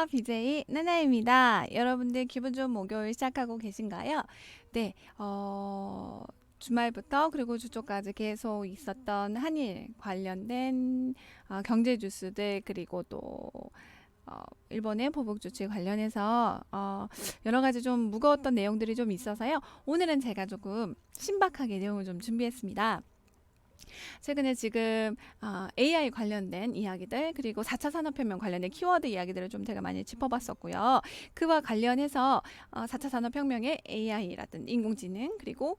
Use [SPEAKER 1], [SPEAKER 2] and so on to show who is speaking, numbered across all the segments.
[SPEAKER 1] 안녕하세요. BJ 나나입니다. 여러분들 기분 좋은 목요일 시작하고 계신가요? 네, 주말부터 그리고 주초까지 계속 있었던 한일 관련된 경제 뉴스들 그리고 또 일본의 보복 조치 관련해서 여러 가지 좀 무거웠던 내용들이 좀 있어서요. 오늘은 제가 조금 신박하게 내용을 좀 준비했습니다. 최근에 지금 AI 관련된 이야기들 그리고 4차 산업혁명 관련된 키워드 이야기들을 좀 제가 많이 짚어봤었고요. 그와 관련해서 4차 산업혁명의 AI라든 인공지능 그리고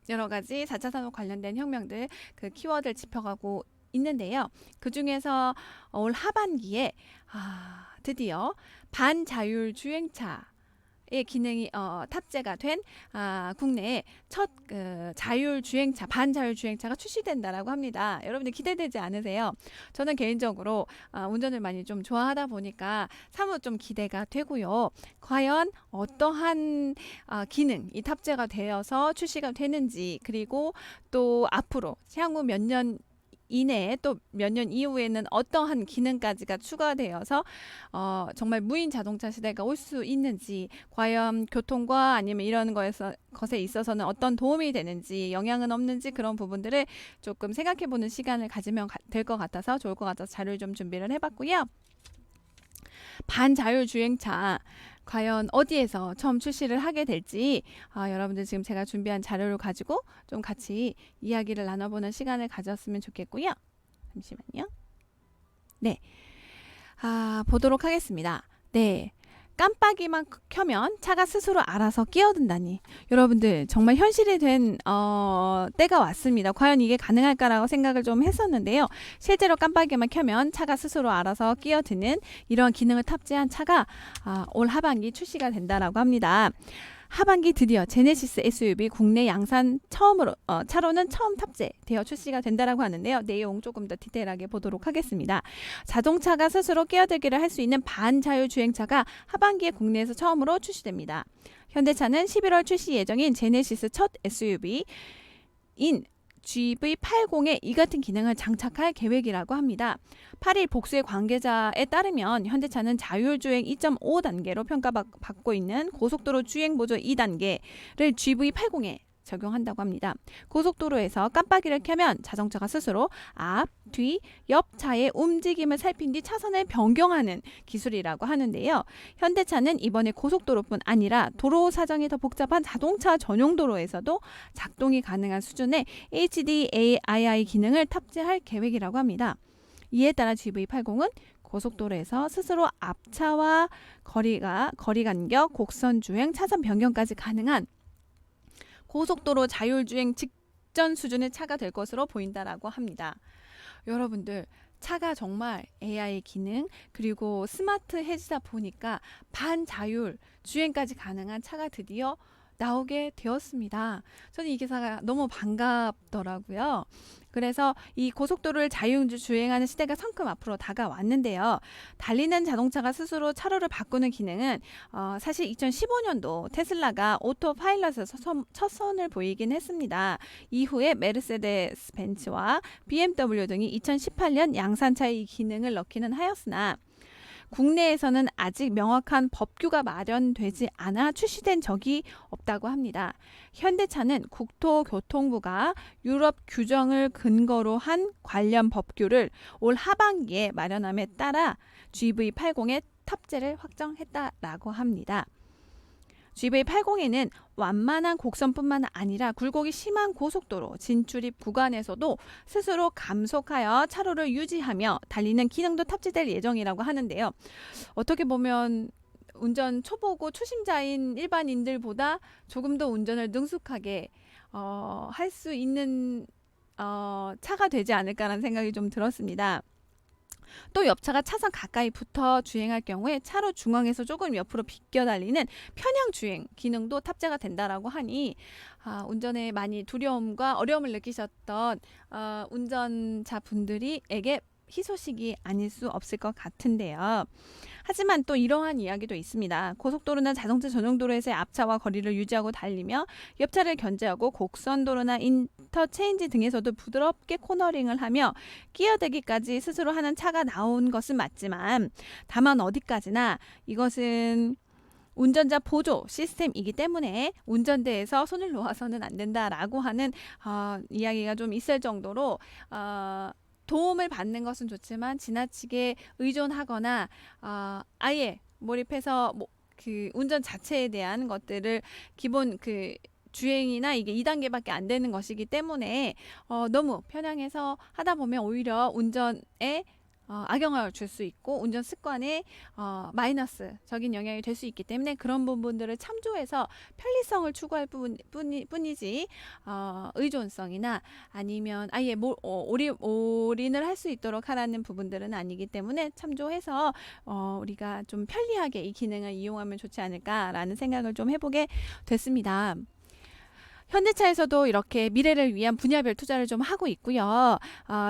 [SPEAKER 1] 여러 가지 4차 산업 관련된 혁명들 그 키워드를 짚어가고 있는데요. 그 중에서 올 하반기에 드디어 반자율 주행차 의 기능이 탑재가 된 국내에 첫 자율 주행차, 반자율 주행차가 출시된다라고 합니다. 여러분들 기대되지 않으세요? 저는 개인적으로 운전을 많이 좀 좋아하다 보니까 사뭇 좀 기대가 되고요. 과연 어떠한 기능이 탑재가 되어서 출시가 되는지 그리고 또 앞으로 향후 몇 년 이내에 또 몇 년 이후에는 어떠한 기능까지가 추가되어서 정말 무인 자동차 시대가 올 수 있는지 과연 교통과 아니면 이런 것에 있어서는 어떤 도움이 되는지 영향은 없는지 그런 부분들을 조금 생각해보는 시간을 가지면 될 것 같아서 좋을 것 같아서 자료를 좀 준비를 해봤고요. 반자율 주행차 과연 어디에서 처음 출시를 하게 될지 여러분들 지금 제가 준비한 자료를 가지고 좀 같이 이야기를 나눠보는 시간을 가졌으면 좋겠고요. 잠시만요. 네, 보도록 하겠습니다. 네. 깜빡이만 켜면 차가 스스로 알아서 끼어든다니. 여러분들 정말 현실이 된 때가 왔습니다. 과연 이게 가능할까라고 생각을 좀 했었는데요. 실제로 깜빡이만 켜면 차가 스스로 알아서 끼어드는 이런 기능을 탑재한 차가 올 하반기 출시가 된다라고 합니다. 하반기 드디어 제네시스 SUV 국내 양산 처음으로 차로는 처음 탑재되어 출시가 된다라고 하는데요. 내용 조금 더 디테일하게 보도록 하겠습니다. 자동차가 스스로 끼어들기를 할 수 있는 반자율 주행차가 하반기에 국내에서 처음으로 출시됩니다. 현대차는 11월 출시 예정인 제네시스 첫 SUV인 GV80에 이 같은 기능을 장착할 계획이라고 합니다. 8일 복수의 관계자에 따르면 현대차는 자율주행 2.5단계로 평가받고 있는 고속도로 주행보조 2단계를 GV80에 적용한다고 합니다. 고속도로에서 깜빡이를 켜면 자동차가 스스로 앞, 뒤, 옆 차의 움직임을 살핀 뒤 차선을 변경하는 기술이라고 하는데요. 현대차는 이번에 고속도로뿐 아니라 도로 사정이 더 복잡한 자동차 전용 도로에서도 작동이 가능한 수준의 HDAII 기능을 탑재할 계획이라고 합니다. 이에 따라 GV80은 고속도로에서 스스로 앞차와 거리 간격, 곡선 주행, 차선 변경까지 가능한 고속도로 자율주행 직전 수준의 차가 될 것으로 보인다라고 합니다. 여러분들 차가 정말 AI 기능 그리고 스마트해지다 보니까 반자율 주행까지 가능한 차가 드디어 나오게 되었습니다. 저는 이 기사가 너무 반갑더라고요. 그래서 이 고속도로를 자율주행하는 시대가 성큼 앞으로 다가왔는데요. 달리는 자동차가 스스로 차로를 바꾸는 기능은 사실 2015년도 테슬라가 오토파일럿에서 첫 선을 보이긴 했습니다. 이후에 메르세데스 벤츠와 BMW 등이 2018년 양산차에 이 기능을 넣기는 하였으나 국내에서는 아직 명확한 법규가 마련되지 않아 출시된 적이 없다고 합니다. 현대차는 국토교통부가 유럽 규정을 근거로 한 관련 법규를 올 하반기에 마련함에 따라 GV80의 탑재를 확정했다라고 합니다. GV80에는 완만한 곡선뿐만 아니라 굴곡이 심한 고속도로 진출입 구간에서도 스스로 감속하여 차로를 유지하며 달리는 기능도 탑재될 예정이라고 하는데요. 어떻게 보면 운전 초보고 초심자인 일반인들보다 조금 더 운전을 능숙하게 할 수 있는 차가 되지 않을까라는 생각이 좀 들었습니다. 또 옆차가 차선 가까이 붙어 주행할 경우에 차로 중앙에서 조금 옆으로 비껴 달리는 편향 주행 기능도 탑재가 된다라고 하니 운전에 많이 두려움과 어려움을 느끼셨던 운전자 분들에게 희소식이 아닐 수 없을 것 같은데요. 하지만 또 이러한 이야기도 있습니다. 고속도로나 자동차 전용도로에서의 앞차와 거리를 유지하고 달리며 옆차를 견제하고 곡선도로나 인터체인지 등에서도 부드럽게 코너링을 하며 끼어들기까지 스스로 하는 차가 나온 것은 맞지만 다만 어디까지나 이것은 운전자 보조 시스템이기 때문에 운전대에서 손을 놓아서는 안 된다라고 하는 이야기가 좀 있을 정도로 도움을 받는 것은 좋지만 지나치게 의존하거나 아예 몰입해서 그 운전 자체에 대한 것들을 기본 그 주행이나 이게 2단계밖에 안 되는 것이기 때문에 너무 편향해서 하다 보면 오히려 운전에 악영향을 줄 수 있고 운전 습관에 마이너스적인 영향이 될 수 있기 때문에 그런 부분들을 참조해서 편리성을 추구할 뿐이지 의존성이나 아니면 아예 올인을 할 수 있도록 하라는 부분들은 아니기 때문에 참조해서 우리가 좀 편리하게 이 기능을 이용하면 좋지 않을까라는 생각을 좀 해보게 됐습니다. 현대차에서도 이렇게 미래를 위한 분야별 투자를 좀 하고 있고요.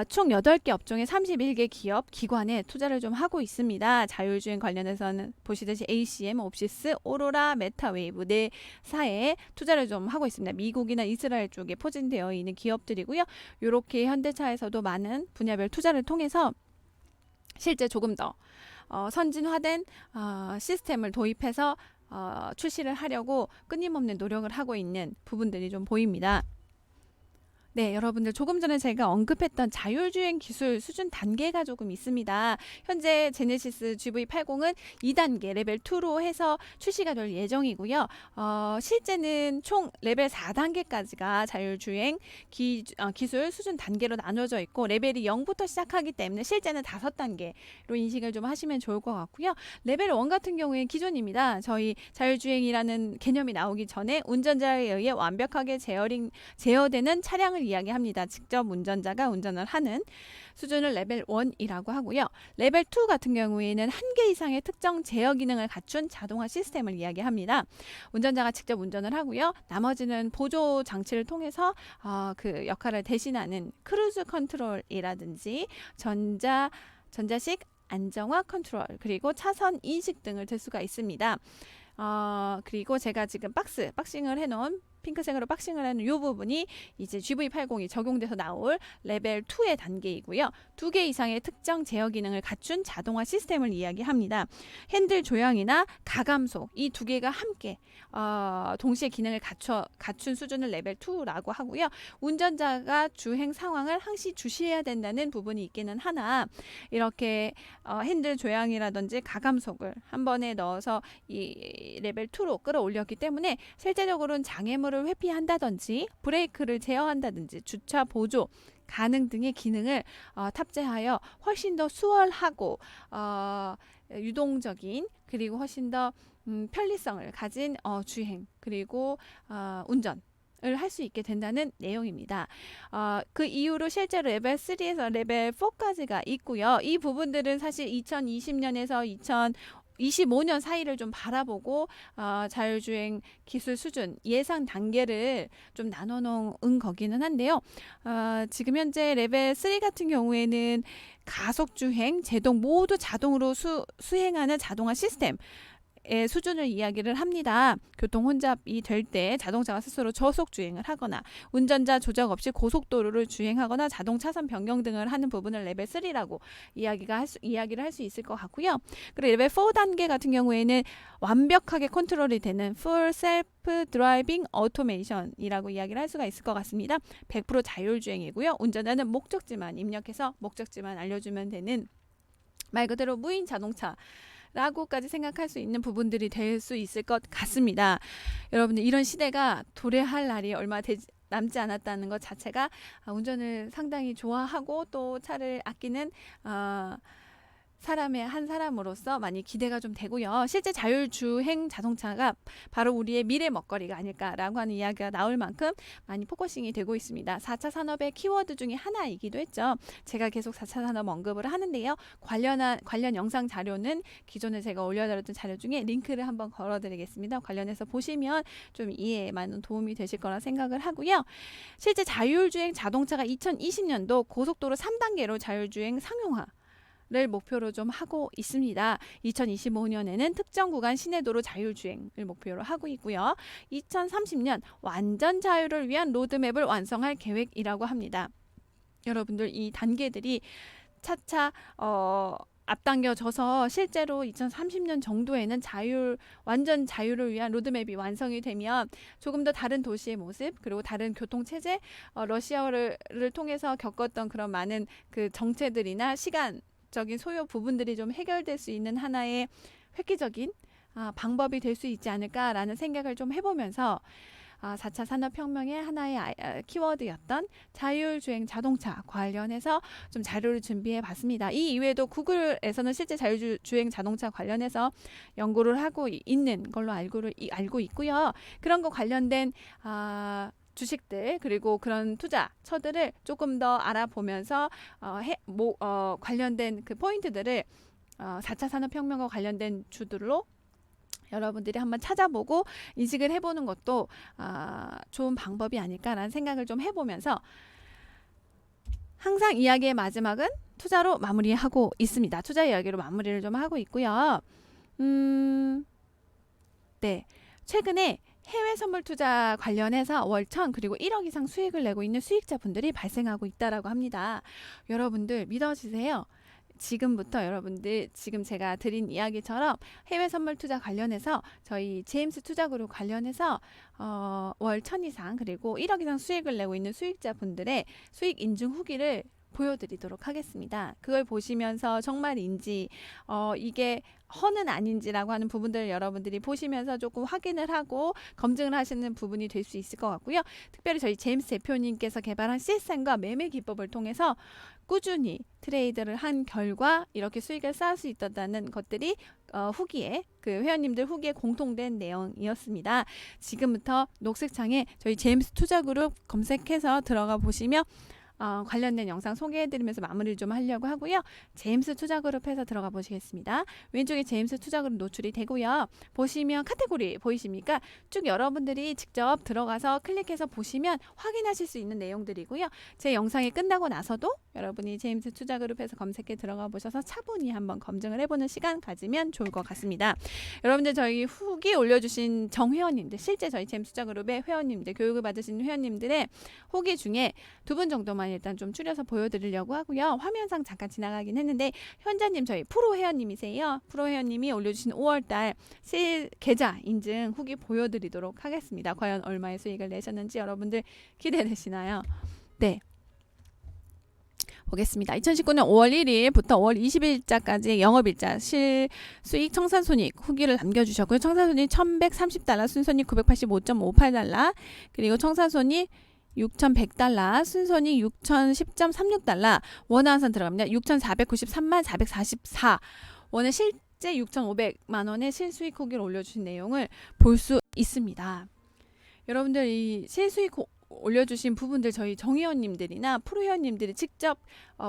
[SPEAKER 1] 총 8개 업종의 31개 기업, 기관에 투자를 좀 하고 있습니다. 자율주행 관련해서는 보시듯이 ACM, 옵시스, 오로라, 메타웨이브 4사에 투자를 좀 하고 있습니다. 미국이나 이스라엘 쪽에 포진되어 있는 기업들이고요. 이렇게 현대차에서도 많은 분야별 투자를 통해서 실제 조금 더 선진화된 시스템을 도입해서 출시를 하려고 끊임없는 노력을 하고 있는 부분들이 좀 보입니다. 네, 여러분들 조금 전에 제가 언급했던 자율주행 기술 수준 단계가 조금 있습니다. 현재 제네시스 GV80은 2단계 레벨 2로 해서 출시가 될 예정이고요. 실제는 총 레벨 4단계까지가 자율주행 기술 수준 단계로 나눠져 있고 레벨이 0부터 시작하기 때문에 실제는 5단계로 인식을 좀 하시면 좋을 것 같고요. 레벨 1 같은 경우에 기존입니다. 저희 자율주행이라는 개념이 나오기 전에 운전자에 의해 완벽하게 제어되는 차량을 이야기합니다. 직접 운전자가 운전을 하는 수준을 레벨 1이라고 하고요. 레벨 2 같은 경우에는 1개 이상의 특정 제어 기능을 갖춘 자동화 시스템을 이야기합니다. 운전자가 직접 운전을 하고요. 나머지는 보조 장치를 통해서 그 역할을 대신하는 크루즈 컨트롤이라든지 전자식 안정화 컨트롤 그리고 차선 인식 등을 들 수가 있습니다. 그리고 제가 지금 박싱을 해놓은 핑크색으로 박싱을 하는 이 부분이 이제 GV80이 적용돼서 나올 레벨 2의 단계이고요. 2개 이상의 특정 제어 기능을 갖춘 자동화 시스템을 이야기합니다. 핸들 조향이나 가감속 이 2개가 함께 동시에 기능을 갖춘 수준을 레벨 2라고 하고요. 운전자가 주행 상황을 항시 주시해야 된다는 부분이 있기는 하나 이렇게 핸들 조향이라든지 가감속을 한 번에 넣어서 이 레벨 2로 끌어올렸기 때문에 실제적으로는 장애물을 회피한다든지 브레이크를 제어한다든지 주차 보조 가능 등의 기능을 탑재하여 훨씬 더 수월하고 유동적인 그리고 훨씬 더 편리성을 가진 주행 그리고 운전 을 할 수 있게 된다는 내용입니다. 그 이후로 실제로 레벨 3에서 레벨 4까지가 있고요. 이 부분들은 사실 2020년에서 2025년 사이를 좀 바라보고 자율주행 기술 수준 예상 단계를 좀 나눠 놓은 거기는 한데요. 지금 현재 레벨 3 같은 경우에는 가속주행, 제동 모두 자동으로 수행하는 자동화 시스템 의 수준을 이야기를 합니다. 교통 혼잡이 될 때 자동차가 스스로 저속 주행을 하거나 운전자 조작 없이 고속도로를 주행하거나 자동 차선 변경 등을 하는 부분을 레벨 3라고 이야기를 할 수 있을 것 같고요. 그리고 레벨 4 단계 같은 경우에는 완벽하게 컨트롤이 되는 Full Self Driving Automation이라고 이야기를 할 수가 있을 것 같습니다. 100% 자율주행이고요. 운전자는 목적지만 입력해서 목적지만 알려주면 되는 말 그대로 무인 자동차 라고까지 생각할 수 있는 부분들이 될 수 있을 것 같습니다. 여러분들 이런 시대가 도래할 날이 얼마 남지 않았다는 것 자체가 운전을 상당히 좋아하고 또 차를 아끼는 사람의 한 사람으로서 많이 기대가 좀 되고요. 실제 자율주행 자동차가 바로 우리의 미래 먹거리가 아닐까라고 하는 이야기가 나올 만큼 많이 포커싱이 되고 있습니다. 4차 산업의 키워드 중에 하나이기도 했죠. 제가 계속 4차 산업 언급을 하는데요. 관련 영상 자료는 기존에 제가 올려드렸던 자료 중에 링크를 한번 걸어드리겠습니다. 관련해서 보시면 좀 이해에 많은 도움이 되실 거라 생각을 하고요. 실제 자율주행 자동차가 2020년도 고속도로 3단계로 자율주행 상용화 를 목표로 좀 하고 있습니다. 2025년에는 특정 구간 시내도로 자율주행을 목표로 하고 있고요. 2030년 완전 자율을 위한 로드맵을 완성할 계획이라고 합니다. 여러분들 이 단계들이 차차 앞당겨져서 실제로 2030년 정도에는 완전 자율을 위한 로드맵이 완성이 되면 조금 더 다른 도시의 모습 그리고 다른 교통체제 러시아를 통해서 겪었던 그런 많은 그 정체들이나 시간적인 소요 부분들이 좀 해결될 수 있는 하나의 획기적인 방법이 될 수 있지 않을까라는 생각을 좀 해보면서 4차 산업혁명의 하나의 키워드였던 자율주행 자동차 관련해서 좀 자료를 준비해 봤습니다. 이 이외에도 구글에서는 실제 자율주행 자동차 관련해서 연구를 하고 있는 걸로 알고 있고요. 그런 거 관련된 주식들 그리고 그런 투자처들을 조금 더 알아보면서 관련된 그 포인트들을 4차 산업혁명과 관련된 주들로 여러분들이 한번 찾아보고 인식을 해보는 것도 좋은 방법이 아닐까라는 생각을 좀 해보면서 항상 이야기의 마지막은 투자로 마무리하고 있습니다. 투자 이야기로 마무리를 좀 하고 있고요. 네, 최근에 해외 선물 투자 관련해서 월 1,000 그리고 1억 이상 수익을 내고 있는 수익자분들이 발생하고 있다라고 합니다. 여러분들 믿어지세요? 지금부터 여러분들 지금 제가 드린 이야기처럼 해외 선물 투자 관련해서 저희 제임스 투자그룹 관련해서 월 1,000 이상 그리고 1억 이상 수익을 내고 있는 수익자분들의 수익 인증 후기를 보여드리도록 하겠습니다. 그걸 보시면서 정말인지 이게 허는 아닌지라고 하는 부분들을 여러분들이 보시면서 조금 확인을 하고 검증을 하시는 부분이 될 수 있을 것 같고요. 특별히 저희 제임스 대표님께서 개발한 시스템과 매매 기법을 통해서 꾸준히 트레이드를 한 결과 이렇게 수익을 쌓을 수 있었다는 것들이 후기에 그 회원님들 후기에 공통된 내용이었습니다. 지금부터 녹색창에 저희 제임스 투자그룹 검색해서 들어가 보시면 관련된 영상 소개해드리면서 마무리를 좀 하려고 하고요. 제임스 투자그룹에서 들어가 보시겠습니다. 왼쪽에 제임스 투자그룹 노출이 되고요. 보시면 카테고리 보이십니까? 쭉 여러분들이 직접 들어가서 클릭해서 보시면 확인하실 수 있는 내용들이고요. 제 영상이 끝나고 나서도 여러분이 제임스 투자그룹에서 검색해 들어가 보셔서 차분히 한번 검증을 해보는 시간 가지면 좋을 것 같습니다. 여러분들 저희 후기 올려주신 정회원님들 실제 저희 제임스 투자그룹의 회원님들 교육을 받으신 회원님들의 후기 중에 2분 정도만 일단 좀 추려서 보여드리려고 하고요. 화면상 잠깐 지나가긴 했는데 현자님 저희 프로 회원님이세요. 프로 회원님이 올려주신 5월달 계좌 인증 후기 보여드리도록 하겠습니다. 과연 얼마의 수익을 내셨는지 여러분들 기대되시나요? 네. 보겠습니다. 2019년 5월 1일부터 5월 20일자까지 영업일자 실수익 청산손익 후기를 남겨주셨고요. 청산손익 1130달러, 순손익 985.58달러, 그리고 청산손익 6,100달러, 순손익 6,010.36달러, 원화환산 들어갑니다. 6,493만 444 원의 실제 6,500만 원의 실수익 후기를 올려주신 내용을 볼 수 있습니다. 여러분들 이 실수익 올려주신 부분들 저희 정회원님들이나 프로회원님들이 직접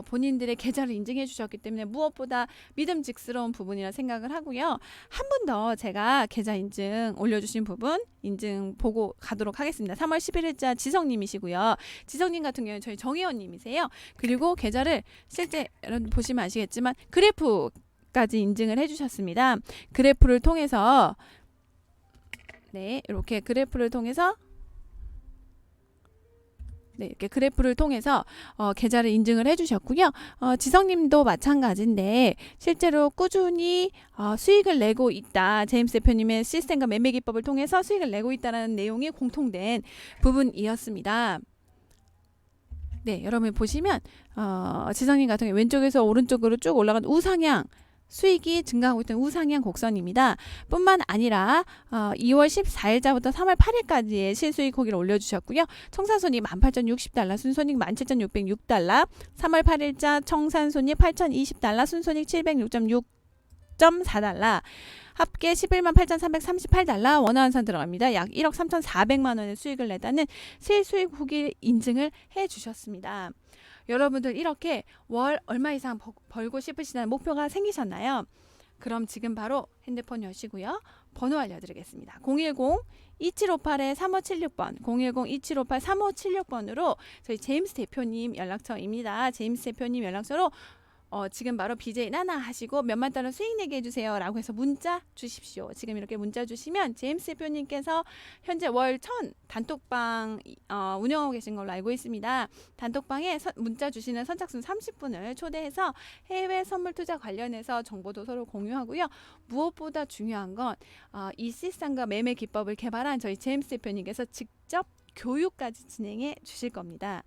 [SPEAKER 1] 본인들의 계좌를 인증해 주셨기 때문에 무엇보다 믿음직스러운 부분이라 생각을 하고요. 한 분 더 제가 계좌 인증 올려주신 부분 인증 보고 가도록 하겠습니다. 3월 11일자 지성님이시고요. 지성님 같은 경우는 저희 정회원님이세요. 그리고 계좌를 실제 여러분 보시면 아시겠지만 그래프까지 인증을 해주셨습니다. 그래프를 통해서 네, 이렇게 그래프를 통해서 네, 이렇게 그래프를 통해서 계좌를 인증을 해주셨고요. 지성님도 마찬가지인데 실제로 꾸준히 수익을 내고 있다. 제임스 대표님의 시스템과 매매 기법을 통해서 수익을 내고 있다는 내용이 공통된 부분이었습니다. 네, 여러분 보시면 지성님 같은 경우 왼쪽에서 오른쪽으로 쭉 올라간 우상향 수익이 증가하고 있던 우상향 곡선입니다. 뿐만 아니라 2월 14일자부터 3월 8일까지의 실수익 후기를 올려주셨고요. 청산손익 18,060달러, 순손익 17,606달러, 3월 8일자 청산손익 8,020달러, 순손익 706.4달러, 합계 11만 8,338달러 원화환산 들어갑니다. 약 1억 3,400만 원의 수익을 내다는 실수익 후기 인증을 해주셨습니다. 여러분들 이렇게 월 얼마 이상 벌고 싶으시다는 목표가 생기셨나요? 그럼 지금 바로 핸드폰 여시고요. 번호 알려드리겠습니다. 010-2758-3576번 010-2758-3576번으로 저희 제임스 대표님 연락처입니다. 제임스 대표님 연락처로 지금 바로 BJ 나나 하시고 몇만 달러 수익 내게 해주세요 라고 해서 문자 주십시오. 지금 이렇게 문자 주시면 제임스 대표님께서 현재 월 1000 단톡방 운영하고 계신 걸로 알고 있습니다. 단톡방에 문자 주시는 선착순 30분을 초대해서 해외 선물 투자 관련해서 정보도 서로 공유하고요. 무엇보다 중요한 건 이 시스템과 매매 기법을 개발한 저희 제임스 대표님께서 직접 교육까지 진행해 주실 겁니다.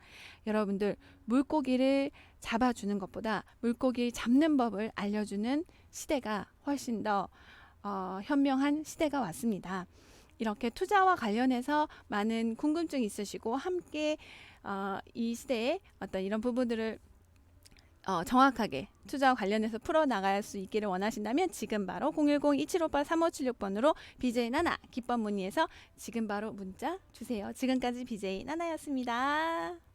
[SPEAKER 1] 여러분들 물고기를 잡아주는 것보다 물고기 잡는 법을 알려주는 시대가 훨씬 더 현명한 시대가 왔습니다. 이렇게 투자와 관련해서 많은 궁금증이 있으시고 함께 이 시대에 어떤 이런 부분들을 정확하게 투자와 관련해서 풀어나갈 수 있기를 원하신다면 지금 바로 010-2758-3576번으로 BJ 나나 기법 문의해서 지금 바로 문자 주세요. 지금까지 BJ 나나였습니다.